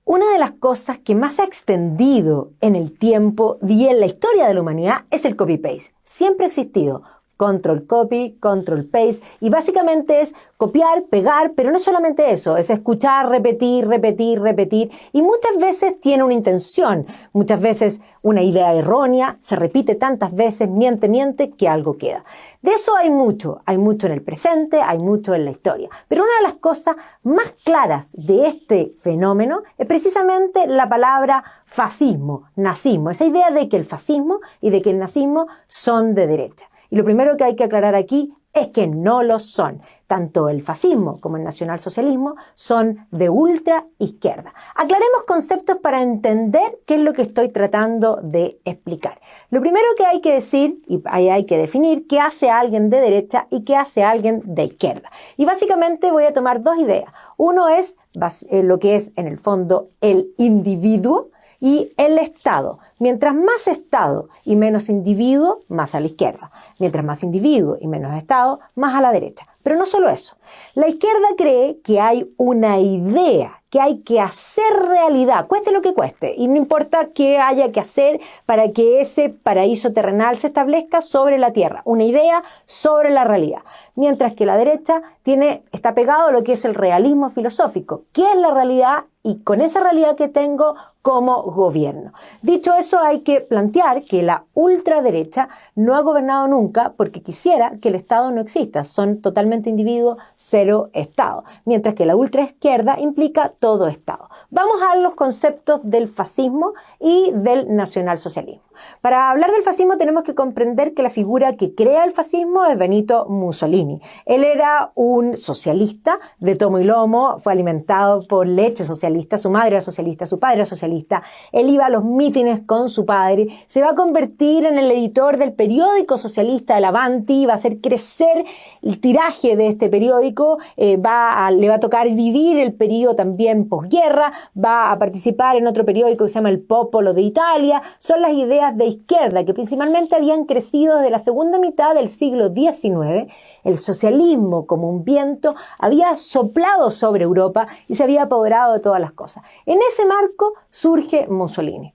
Una de las cosas que más se ha extendido en el tiempo y en la historia de la humanidad es el copy-paste. Siempre ha existido. Control copy, control paste, y básicamente es copiar, pegar, pero no es solamente eso, es escuchar, repetir, repetir, repetir, y muchas veces tiene una intención, muchas veces una idea errónea, se repite tantas veces, miente, miente, que algo queda. De eso hay mucho en el presente, hay mucho en la historia, pero una de las cosas más claras de este fenómeno es precisamente la palabra fascismo, nazismo, esa idea de que el fascismo y de que el nazismo son de derecha. Y lo primero que hay que aclarar aquí es que no lo son. Tanto el fascismo como el nacionalsocialismo son de ultra izquierda. Aclaremos conceptos para entender qué es lo que estoy tratando de explicar. Lo primero que hay que decir, y ahí hay que definir, qué hace alguien de derecha y qué hace alguien de izquierda. Y básicamente voy a tomar dos ideas. Uno es lo que es en el fondo el individuo, y el Estado. Mientras más Estado y menos individuo, más a la izquierda. Mientras más individuo y menos Estado, más a la derecha. Pero no solo eso. La izquierda cree que hay una idea que hay que hacer realidad, cueste lo que cueste, y no importa qué haya que hacer para que ese paraíso terrenal se establezca sobre la tierra, una idea sobre la realidad. Mientras que la derecha está pegado a lo que es el realismo filosófico, ¿qué es la realidad? Y con esa realidad que tengo, ¿cómo gobierno? Dicho eso, hay que plantear que la ultraderecha no ha gobernado nunca porque quisiera que el Estado no exista. Son totalmente individuos, cero Estado. Mientras que la ultraizquierda implica todo Estado. Vamos a los conceptos del fascismo y del nacionalsocialismo. Para hablar del fascismo tenemos que comprender que la figura que crea el fascismo es Benito Mussolini. Él era un socialista de tomo y lomo, fue alimentado por leche socialista, su madre era socialista, su padre era socialista, él iba a los mítines con su padre, se va a convertir en el editor del periódico socialista El Avanti, va a hacer crecer el tiraje de este periódico, le va a tocar vivir el periodo también posguerra, va a participar en otro periódico que se llama El Popolo de Italia. Son las ideas de izquierda que principalmente habían crecido desde la segunda mitad del siglo XIX. El socialismo, como un viento, había soplado sobre Europa y se había apoderado de todas las cosas. En ese marco surge Mussolini.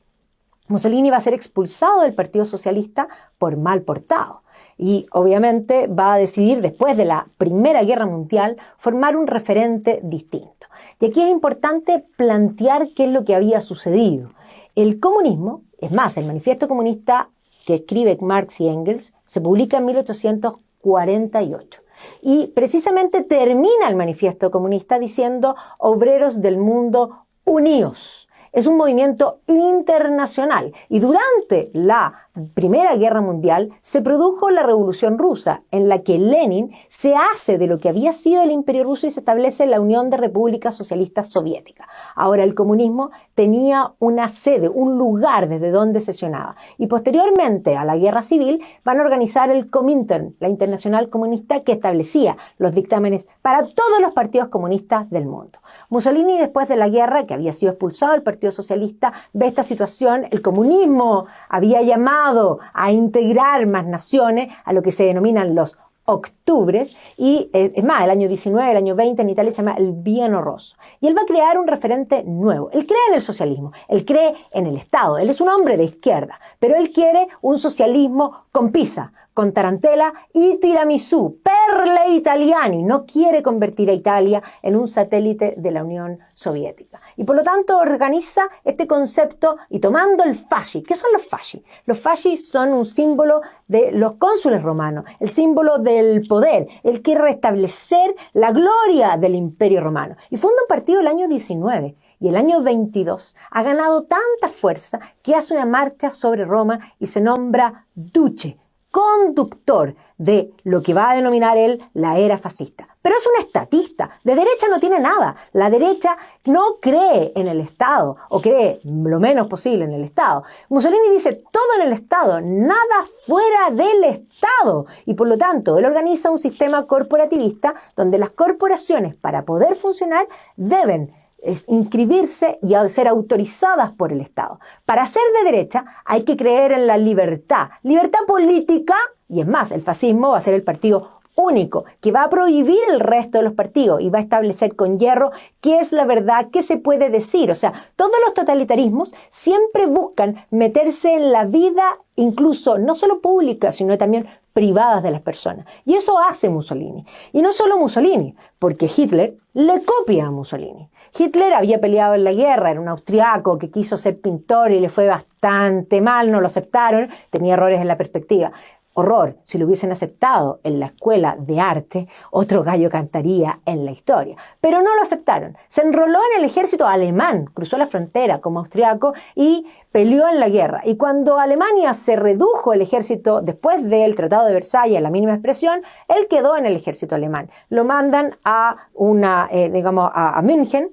Mussolini va a ser expulsado del Partido Socialista por mal portado. Y obviamente va a decidir, después de la Primera Guerra Mundial, formar un referente distinto. Y aquí es importante plantear qué es lo que había sucedido. El comunismo, es más, el manifiesto comunista que escribe Marx y Engels, se publica en 1848. Y precisamente termina el manifiesto comunista diciendo: obreros del mundo, uníos. Es un movimiento internacional y durante la Primera Guerra Mundial se produjo la Revolución Rusa, en la que Lenin se hace de lo que había sido el Imperio Ruso y se establece la Unión de Repúblicas Socialistas Soviéticas. Ahora el comunismo tenía una sede, un lugar desde donde sesionaba. Y posteriormente a la Guerra Civil van a organizar el Comintern, la Internacional Comunista, que establecía los dictámenes para todos los partidos comunistas del mundo. Mussolini, después de la guerra, que había sido expulsado del Partido Socialista, ve esta situación. El comunismo había llamado a integrar más naciones, a lo que se denominan los octubres, y es más, el año 19, el año 20 en Italia se llama el Bienio Rosso. Y él va a crear un referente nuevo. Él cree en el socialismo, él cree en el Estado, él es un hombre de izquierda, pero él quiere un socialismo con pizza, con tarantela y tiramisú, per le italiani. No quiere convertir a Italia en un satélite de la Unión Soviética. Y por lo tanto organiza este concepto y tomando el fasci. ¿Qué son los fasci? Los fasci son un símbolo de los cónsules romanos, el símbolo del poder. Él quiere restablecer la gloria del Imperio Romano. Y funda un partido el año 19. Y el año 22 ha ganado tanta fuerza que hace una marcha sobre Roma y se nombra duce, conductor de lo que va a denominar él la era fascista. Pero es un estatista, de derecha no tiene nada. La derecha no cree en el Estado, o cree lo menos posible en el Estado. Mussolini dice todo en el Estado, nada fuera del Estado. Y por lo tanto, él organiza un sistema corporativista donde las corporaciones, para poder funcionar, deben inscribirse y ser autorizadas por el Estado. Para ser de derecha hay que creer en la libertad política, y es más, el fascismo va a ser el partido único, que va a prohibir el resto de los partidos y va a establecer con hierro qué es la verdad, qué se puede decir. O sea, todos los totalitarismos siempre buscan meterse en la vida, incluso no solo pública, sino también privadas de las personas. Y eso hace Mussolini. Y no solo Mussolini, porque Hitler le copia a Mussolini. Hitler había peleado en la guerra, era un austriaco que quiso ser pintor y le fue bastante mal, no lo aceptaron, tenía errores en la perspectiva. Horror, si lo hubiesen aceptado en la escuela de arte, otro gallo cantaría en la historia. Pero no lo aceptaron. Se enroló en el ejército alemán, cruzó la frontera como austriaco y peleó en la guerra. Y cuando Alemania se redujo el ejército después del Tratado de Versalles, la mínima expresión, él quedó en el ejército alemán. Lo mandan a München,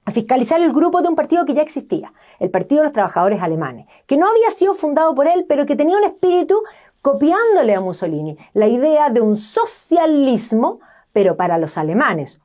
a fiscalizar el grupo de un partido que ya existía, el Partido de los Trabajadores Alemanes, que no había sido fundado por él, pero que tenía un espíritu copiándole a Mussolini la idea de un socialismo, pero para los alemanes,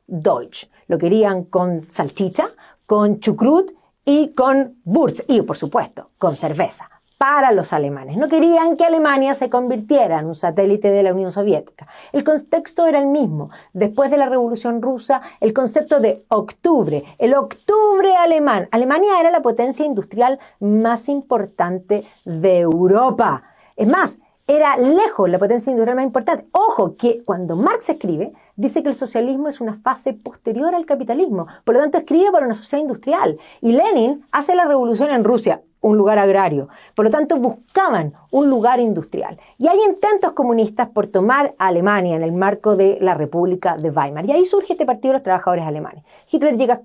Deutsch. Lo querían con salchicha, con chucrut y con Wurst, y por supuesto, con cerveza. Para los alemanes. No querían que Alemania se convirtiera en un satélite de la Unión Soviética. El contexto era el mismo. Después de la Revolución Rusa, el concepto de octubre, el octubre alemán. Alemania era la potencia industrial más importante de Europa. Es más, era lejos la potencia industrial más importante. Ojo, que cuando Marx escribe, dice que el socialismo es una fase posterior al capitalismo. Por lo tanto, escribe para una sociedad industrial. Y Lenin hace la revolución en Rusia, un lugar agrario. Por lo tanto, buscaban un lugar industrial. Y hay intentos comunistas por tomar a Alemania en el marco de la República de Weimar. Y ahí surge este Partido de los Trabajadores Alemanes. Hitler llega a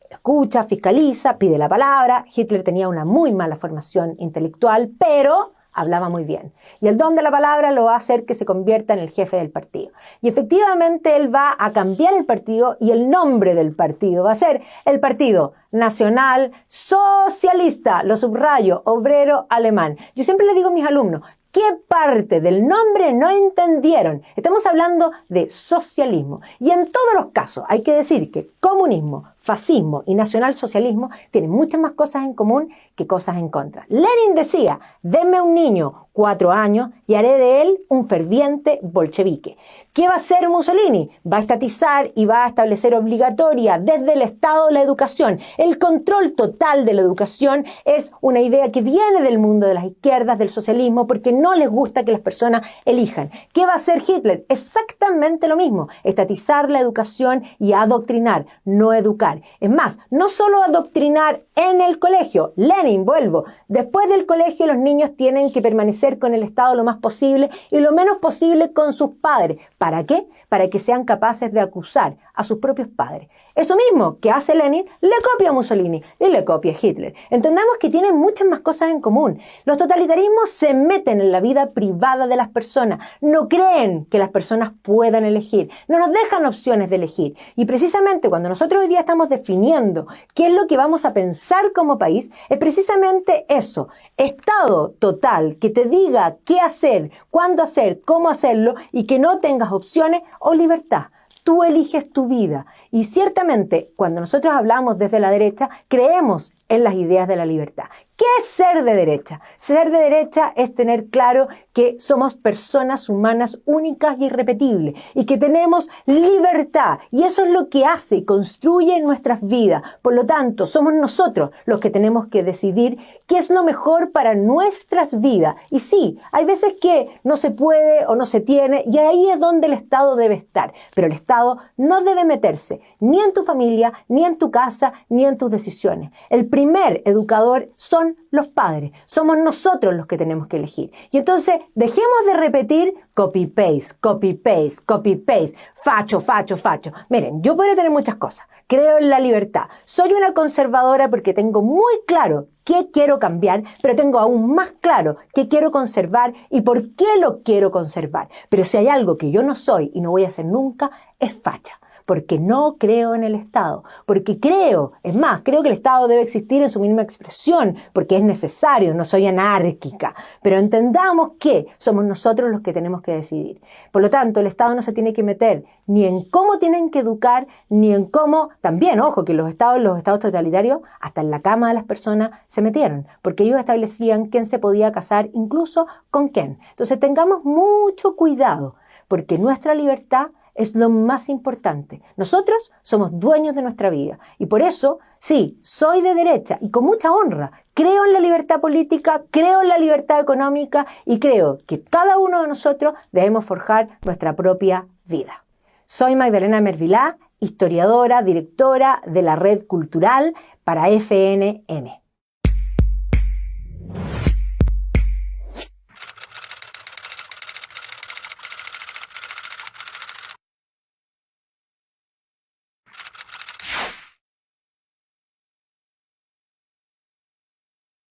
escucha, fiscaliza, pide la palabra. Hitler tenía una muy mala formación intelectual, pero hablaba muy bien. Y el don de la palabra lo va a hacer que se convierta en el jefe del partido. Y efectivamente él va a cambiar el partido y el nombre del partido va a ser el Partido Nacional Socialista, lo subrayo, obrero alemán. Yo siempre le digo a mis alumnos, ¿qué parte del nombre no entendieron? Estamos hablando de socialismo. Y en todos los casos hay que decir que comunismo, fascismo y nacionalsocialismo tienen muchas más cosas en común que cosas en contra. Lenin decía, denme un niño 4 años y haré de él un ferviente bolchevique. ¿Qué va a hacer Mussolini? Va a estatizar y va a establecer obligatoria desde el Estado la educación. El control total de la educación es una idea que viene del mundo de las izquierdas, del socialismo, porque no les gusta que las personas elijan. ¿Qué va a hacer Hitler? Exactamente lo mismo. Estatizar la educación y adoctrinar, no educar. Es más, no solo adoctrinar en el colegio. Lenin, vuelvo. Después del colegio los niños tienen que permanecer con el Estado lo más posible y lo menos posible con sus padres. ¿Para qué? Para que sean capaces de acusar a sus propios padres. Eso mismo que hace Lenin, le copia a Mussolini y le copia a Hitler. Entendamos que tienen muchas más cosas en común. Los totalitarismos se meten en la vida privada de las personas. No creen que las personas puedan elegir. No nos dejan opciones de elegir. Y precisamente cuando nosotros hoy día estamos definiendo qué es lo que vamos a pensar como país, es precisamente eso. Estado total que te diga qué hacer, cuándo hacer, cómo hacerlo y que no tengas opciones o libertad. Tú eliges tu vida. Y ciertamente, cuando nosotros hablamos desde la derecha, creemos en las ideas de la libertad. ¿Qué es ser de derecha? Ser de derecha es tener claro que somos personas humanas únicas y irrepetibles y que tenemos libertad. Y eso es lo que hace y construye nuestras vidas. Por lo tanto, somos nosotros los que tenemos que decidir qué es lo mejor para nuestras vidas. Y sí, hay veces que no se puede o no se tiene y ahí es donde el Estado debe estar. Pero el Estado no debe meterse ni en tu familia, ni en tu casa, ni en tus decisiones. El primer educador son los padres. Somos nosotros los que tenemos que elegir. Y entonces dejemos de repetir copy-paste, copy-paste, copy-paste, facho, facho, facho. Miren, yo podría tener muchas cosas. Creo en la libertad. Soy una conservadora porque tengo muy claro qué quiero cambiar, pero tengo aún más claro qué quiero conservar y por qué lo quiero conservar. Pero si hay algo que yo no soy y no voy a hacer nunca, es facha. porque no creo en el Estado, porque creo, es más, creo que el Estado debe existir en su mínima expresión, porque es necesario, no soy anárquica, pero entendamos que somos nosotros los que tenemos que decidir. Por lo tanto, el Estado no se tiene que meter ni en cómo tienen que educar, ni en cómo, también, ojo, que los estados totalitarios, hasta en la cama de las personas se metieron, porque ellos establecían quién se podía casar, incluso con quién. Entonces tengamos mucho cuidado, porque nuestra libertad es lo más importante. Nosotros somos dueños de nuestra vida y por eso, sí, soy de derecha y con mucha honra. Creo en la libertad política, creo en la libertad económica y creo que cada uno de nosotros debemos forjar nuestra propia vida. Soy Magdalena Mervilá, historiadora, directora de la Red Cultural para FNM.